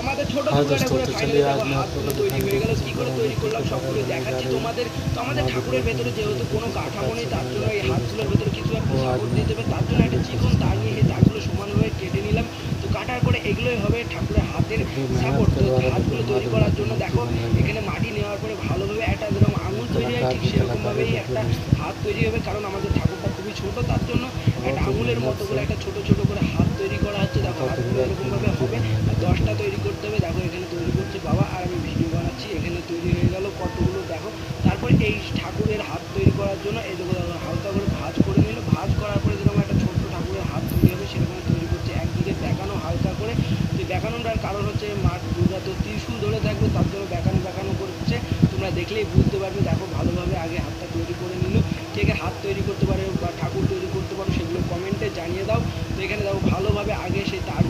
আমাদের ছোট हाँ করে दोस्तों, করে तो ফাইনালি चलिए आज দেখো मैं आप হাতগুলো लोगों को তৈরি दिखाने হয়ে की গেল। কি कोशिश कर করে रहा हूँ তৈরি देखिए করলাম किस সবগুলো तरीके দেখাচ্ছি से তোমাদের। তো আমাদের माँ ঠাকুরের दुर्गा ভেতরে की যেহেতু मूर्ति কোনো को किस কাঠামো प्रकार নেই, से তার জন্য बनाई এই जाती है হাতগুলোর दोस्तों, ভেতরে কিছু একটা वो आज সাপোর্ট मैं দিতে आपको হবে। তার জন্য दिखाने একটা की চিকন कोशिश कर তার रहा নিয়ে हूँ সেই देखिए তারগুলো किस সমানভাবে तरीके से। কেটে নিলাম। তো কাটার পরে এগুলোই হবে ঠাকুরের হাতের कितनी সাপোর্ট। मेहनत के তো द्वारा হাতগুলো देखिए माँ তৈরি दुर्गा করার की জন্য मूर्ति দেখো बनाई है। এখানে মাটি নেওয়ার परे ভালোভাবে একটা যেরকম ये আঙুল তৈরি হয় कलाकार ঠিক की कलाकारी সেরকমভাবেই देखिए একটা दोस्तों, হাত তৈরি হবে, কারণ আমাদের ঠাকুরটা খুবই ছোট। তার জন্য একটা बहुत ही আঙুলের मेहनत মতো से করে একটা ছোট ছোট করে হাত তৈরি করা হচ্ছে। দেখো माता হাতগুলো दुर्गा की এরকমভাবে मूर्ति হবে। बनाई আর है देखिए 10টা তৈরি दोस्तों। করতে হবে। দেখো এখানে তৈরি করছে বাবা, আর আমি ভিডিও বানাচ্ছি। এখানে তৈরি হয়ে গেল কতগুলো দেখো। তারপর এই ঠাকুরের হাত তৈরি করার জন্য এই দেখো দেখো হালকা করে ভাঁজ করে নিল। ভাঁজ করার পরে যেরকম একটা ছোট্ট ঠাকুরের হাত তৈরি হবে সেরকম তৈরি করছে। একদিকে বেঁকানো হালকা করে। তো বেঁকানোটার কারণ হচ্ছে মা দুর্গা তো ত্রিশূল ধরে থাকবে, তার জন্য বেঁকানো বেঁকানো করছে। তোমরা দেখলেই বুঝতে পারবে। দেখো ভালোভাবে আগে হাতটা তৈরি করে নিল। কে কে হাত তৈরি করতে পারে বা ঠাকুর তৈরি করতে পারো সেগুলো কমেন্টে জানিয়ে দাও। তো এখানে দেখো ভালোভাবে আগে সেই তার